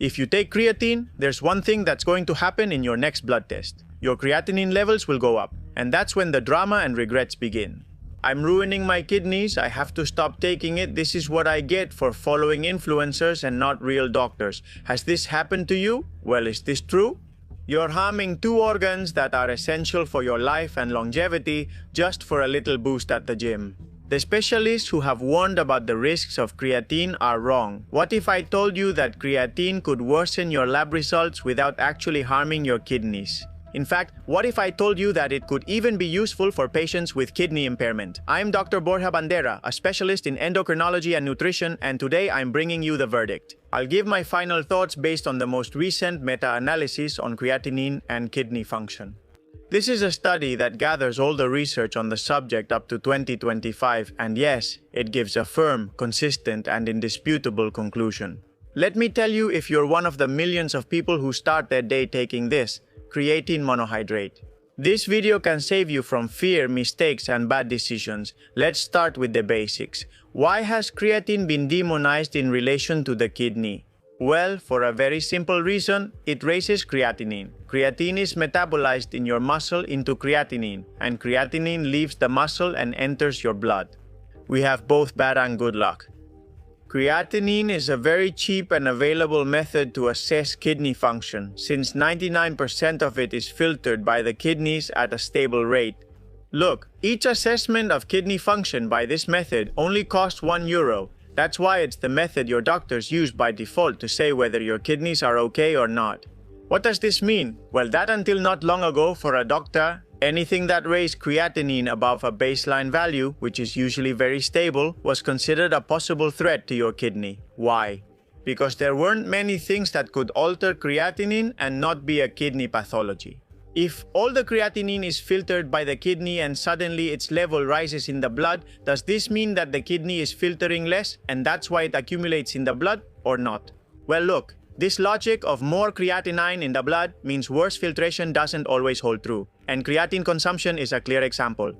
If you take creatine, there's one thing that's going to happen in your next blood test. Your creatinine levels will go up, and that's when the drama and regrets begin. I'm ruining my kidneys, I have to stop taking it, this is what I get for following influencers and not real doctors. Has this happened to you? Well, is this true? You're harming two organs that are essential for your life and longevity just for a little boost at the gym. The specialists who have warned about the risks of creatine are wrong. What if I told you that creatine could worsen your lab results without actually harming your kidneys? In fact, what if I told you that it could even be useful for patients with kidney impairment? I'm Dr. Borja Bandera, a specialist in endocrinology and nutrition, and today I'm bringing you the verdict. I'll give my final thoughts based on the most recent meta-analysis on creatinine and kidney function. This is a study that gathers all the research on the subject up to 2025, and yes, it gives a firm, consistent, and indisputable conclusion. Let me tell you if you're one of the millions of people who start their day taking this, creatine monohydrate. This video can save you from fear, mistakes, and bad decisions. Let's start with the basics. Why has creatine been demonized in relation to the kidney? Well, for a very simple reason, it raises creatinine. Creatine is metabolized in your muscle into creatinine, and creatinine leaves the muscle and enters your blood. We have both bad and good luck. Creatinine is a very cheap and available method to assess kidney function, since 99% of it is filtered by the kidneys at a stable rate. Look, each assessment of kidney function by this method only costs €1. That's why it's the method your doctors use by default to say whether your kidneys are okay or not. What does this mean? Well, that until not long ago for a doctor, anything that raised creatinine above a baseline value, which is usually very stable, was considered a possible threat to your kidney. Why? Because there weren't many things that could alter creatinine and not be a kidney pathology. If all the creatinine is filtered by the kidney and suddenly its level rises in the blood, does this mean that the kidney is filtering less and that's why it accumulates in the blood or not? Well, look, this logic of more creatinine in the blood means worse filtration doesn't always hold true, and creatine consumption is a clear example.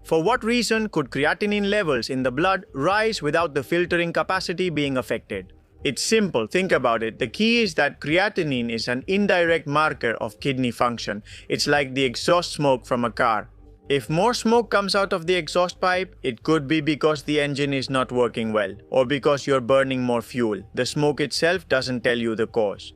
For what reason could creatinine levels in the blood rise without the filtering capacity being affected? It's simple, think about it. The key is that creatinine is an indirect marker of kidney function. It's like the exhaust smoke from a car. If more smoke comes out of the exhaust pipe, it could be because the engine is not working well, or because you're burning more fuel. The smoke itself doesn't tell you the cause.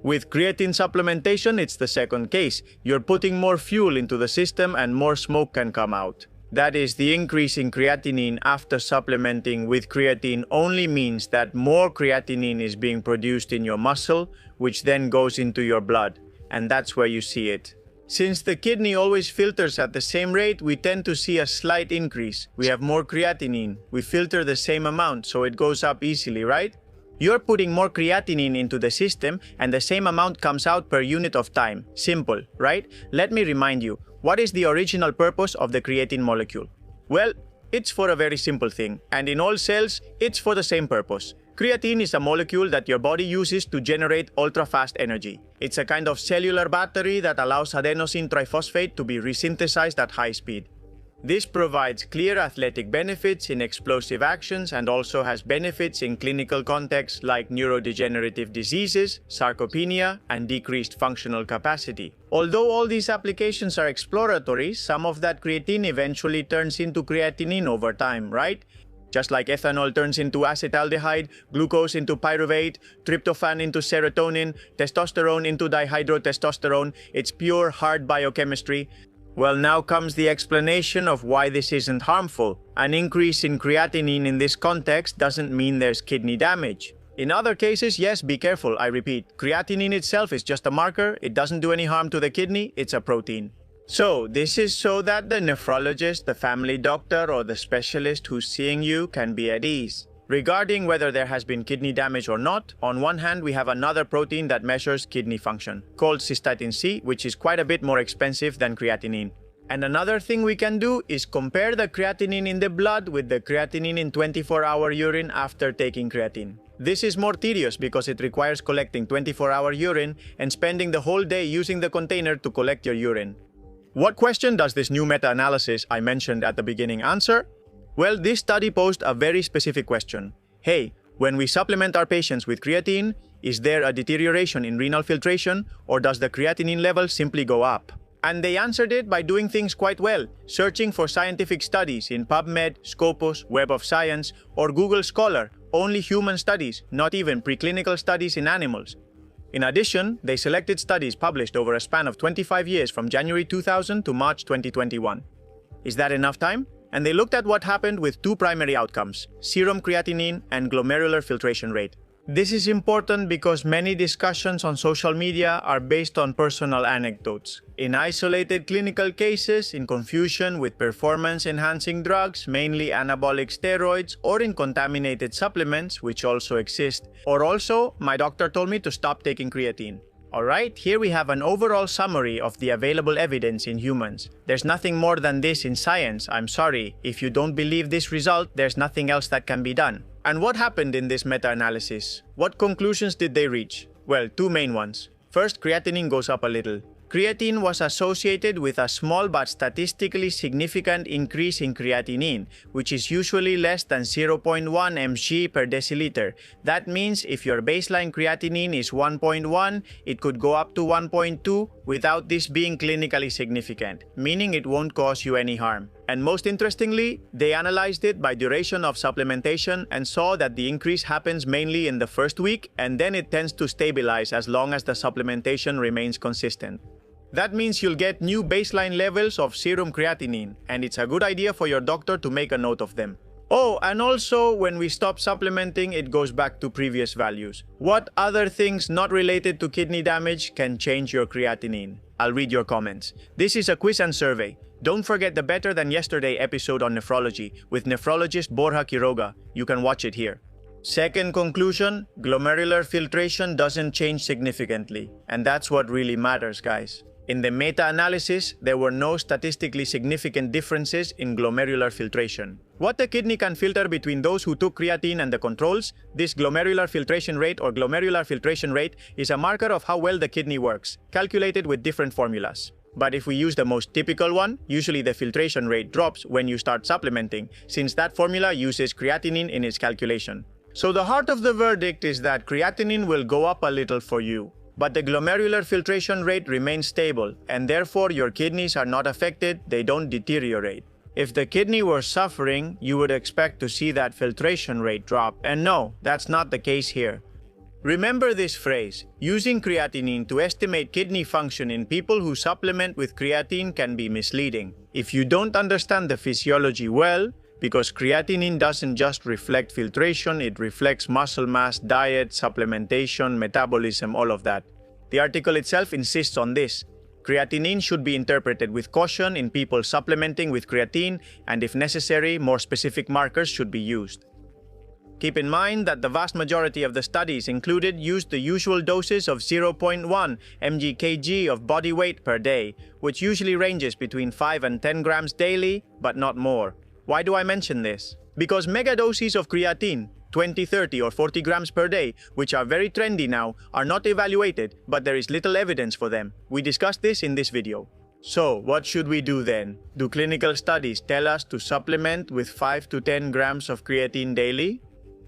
With creatine supplementation, it's the second case. You're putting more fuel into the system and more smoke can come out. That is, the increase in creatinine after supplementing with creatine only means that more creatinine is being produced in your muscle, which then goes into your blood. And that's where you see it. Since the kidney always filters at the same rate, we tend to see a slight increase. We have more creatinine. We filter the same amount, so it goes up easily, right? You're putting more creatinine into the system and the same amount comes out per unit of time. Simple, right? Let me remind you, what is the original purpose of the creatine molecule? Well, it's for a very simple thing, and in all cells, it's for the same purpose. Creatine is a molecule that your body uses to generate ultra-fast energy. It's a kind of cellular battery that allows adenosine triphosphate to be resynthesized at high speed. This provides clear athletic benefits in explosive actions and also has benefits in clinical contexts like neurodegenerative diseases, sarcopenia, and decreased functional capacity. Although all these applications are exploratory, some of that creatine eventually turns into creatinine over time, right? Just like ethanol turns into acetaldehyde, glucose into pyruvate, tryptophan into serotonin, testosterone into dihydrotestosterone, it's pure hard biochemistry. Well, now comes the explanation of why this isn't harmful. An increase in creatinine in this context doesn't mean there's kidney damage. In other cases, yes, be careful, I repeat. Creatinine itself is just a marker, it doesn't do any harm to the kidney, it's a protein. So, this is so that the nephrologist, the family doctor, or the specialist who's seeing you can be at ease. Regarding whether there has been kidney damage or not, on one hand we have another protein that measures kidney function, called cystatin C, which is quite a bit more expensive than creatinine. And another thing we can do is compare the creatinine in the blood with the creatinine in 24-hour urine after taking creatine. This is more tedious because it requires collecting 24-hour urine and spending the whole day using the container to collect your urine. What question does this new meta-analysis I mentioned at the beginning answer? Well, this study posed a very specific question. Hey, When we supplement our patients with creatine, is there a deterioration in renal filtration, or does the creatinine level simply go up? And they answered it by doing things quite well, searching for scientific studies in PubMed, Scopus, Web of Science, or Google Scholar, only human studies, not even preclinical studies in animals. In addition, they selected studies published over a span of 25 years from January 2000 to March 2021. Is that enough time? And they looked at what happened with two primary outcomes: serum creatinine and glomerular filtration rate. This is important because many discussions on social media are based on personal anecdotes. In isolated clinical cases, in confusion with performance-enhancing drugs, mainly anabolic steroids, or in contaminated supplements, which also exist. Or also, my doctor told me to stop taking creatine. Alright, here we have an overall summary of the available evidence in humans. There's nothing more than this in science, I'm sorry. If you don't believe this result, there's nothing else that can be done. And what happened in this meta-analysis? What conclusions did they reach? Well, two main ones. First, creatinine goes up a little. Creatine was associated with a small but statistically significant increase in creatinine, which is usually less than 0.1 mg per deciliter. That means if your baseline creatinine is 1.1, it could go up to 1.2 without this being clinically significant, meaning it won't cause you any harm. And most interestingly, they analyzed it by duration of supplementation and saw that the increase happens mainly in the first week, and then it tends to stabilize as long as the supplementation remains consistent. That means you'll get new baseline levels of serum creatinine, and it's a good idea for your doctor to make a note of them. Oh, and also, when we stop supplementing, it goes back to previous values. What other things not related to kidney damage can change your creatinine? I'll read your comments. This is a quiz and survey. Don't forget the Better Than Yesterday episode on nephrology with nephrologist Borja Quiroga. You can watch it here. Second conclusion, glomerular filtration doesn't change significantly. And that's what really matters, guys. In the meta-analysis, there were no statistically significant differences in glomerular filtration. What the kidney can filter between those who took creatine and the controls, this glomerular filtration rate or glomerular filtration rate is a marker of how well the kidney works, calculated with different formulas. But if we use the most typical one, usually the filtration rate drops when you start supplementing, since that formula uses creatinine in its calculation. So the heart of the verdict is that creatinine will go up a little for you. But the glomerular filtration rate remains stable, and therefore your kidneys are not affected, they don't deteriorate. If the kidney were suffering, you would expect to see that filtration rate drop, and no, that's not the case here. Remember this phrase, using creatinine to estimate kidney function in people who supplement with creatine can be misleading. If you don't understand the physiology well, because creatinine doesn't just reflect filtration, it reflects muscle mass, diet, supplementation, metabolism, all of that. The article itself insists on this. Creatinine should be interpreted with caution in people supplementing with creatine, and if necessary, more specific markers should be used. Keep in mind that the vast majority of the studies included used the usual doses of 0.1 mg/kg of body weight per day, which usually ranges between 5 and 10 grams daily, but not more. Why do I mention this? Because megadoses of creatine, 20, 30 or 40 grams per day, which are very trendy now, are not evaluated, but there is little evidence for them. We discussed this in this video. So, what should we do then? Do clinical studies tell us to supplement with 5 to 10 grams of creatine daily?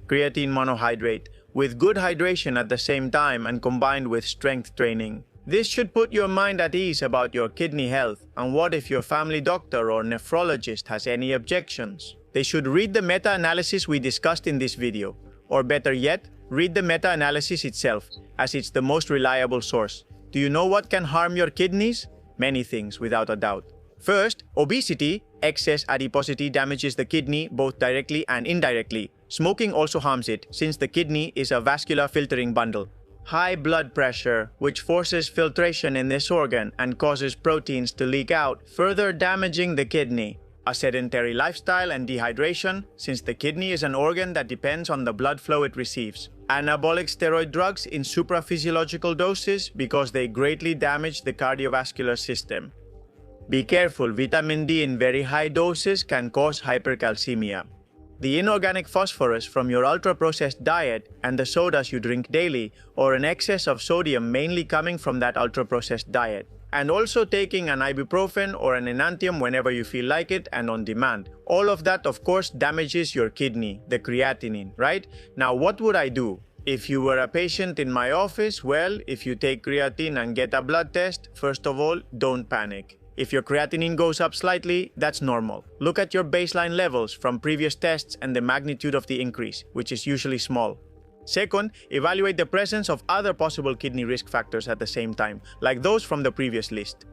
Creatine monohydrate, with good hydration at the same time and combined with strength training. This should put your mind at ease about your kidney health, and what if your family doctor or nephrologist has any objections? They should read the meta-analysis we discussed in this video, or better yet, read the meta-analysis itself, as it's the most reliable source. Do you know what can harm your kidneys? Many things, without a doubt. First, obesity, excess adiposity damages the kidney both directly and indirectly. Smoking also harms it, since the kidney is a vascular filtering bundle. High blood pressure, which forces filtration in this organ and causes proteins to leak out, further damaging the kidney. A sedentary lifestyle and dehydration, since the kidney is an organ that depends on the blood flow it receives. Anabolic steroid drugs in supraphysiological doses because they greatly damage the cardiovascular system. Be careful, vitamin D in very high doses can cause hypercalcemia. The inorganic phosphorus from your ultra-processed diet and the sodas you drink daily, or an excess of sodium mainly coming from that ultra-processed diet. and also taking an ibuprofen or an enantium whenever you feel like it and on demand. All of that, of course, damages your kidney, the creatinine, right? Now, what would I do? If you were a patient in my office, well, if you take creatine and get a blood test, first of all, don't panic. If your creatinine goes up slightly, that's normal. Look at your baseline levels from previous tests and the magnitude of the increase, which is usually small. Second, evaluate the presence of other possible kidney risk factors at the same time, like those from the previous list.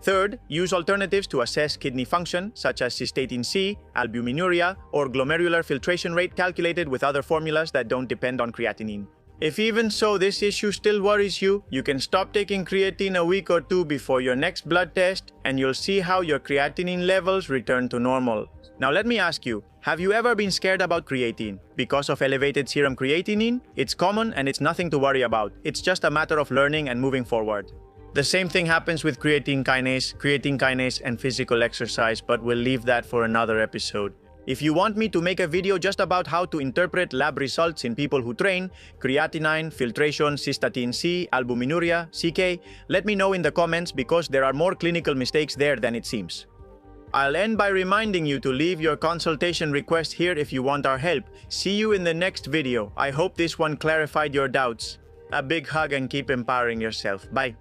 Third, use alternatives to assess kidney function, such as cystatin C, albuminuria, or glomerular filtration rate calculated with other formulas that don't depend on creatinine. If even so this issue still worries you, you can stop taking creatine a week or two before your next blood test, and you'll see how your creatinine levels return to normal. Now let me ask you, have you ever been scared about creatine? Because of elevated serum creatinine? It's common and it's nothing to worry about. It's just a matter of learning and moving forward. The same thing happens with creatine kinase, and physical exercise, but we'll leave that for another episode. If you want me to make a video just about how to interpret lab results in people who train, creatinine, filtration, cystatin C, albuminuria, CK, let me know in the comments because there are more clinical mistakes there than it seems. I'll end by reminding you to leave your consultation request here if you want our help. See you in the next video. I hope this one clarified your doubts. A big hug and keep empowering yourself. Bye.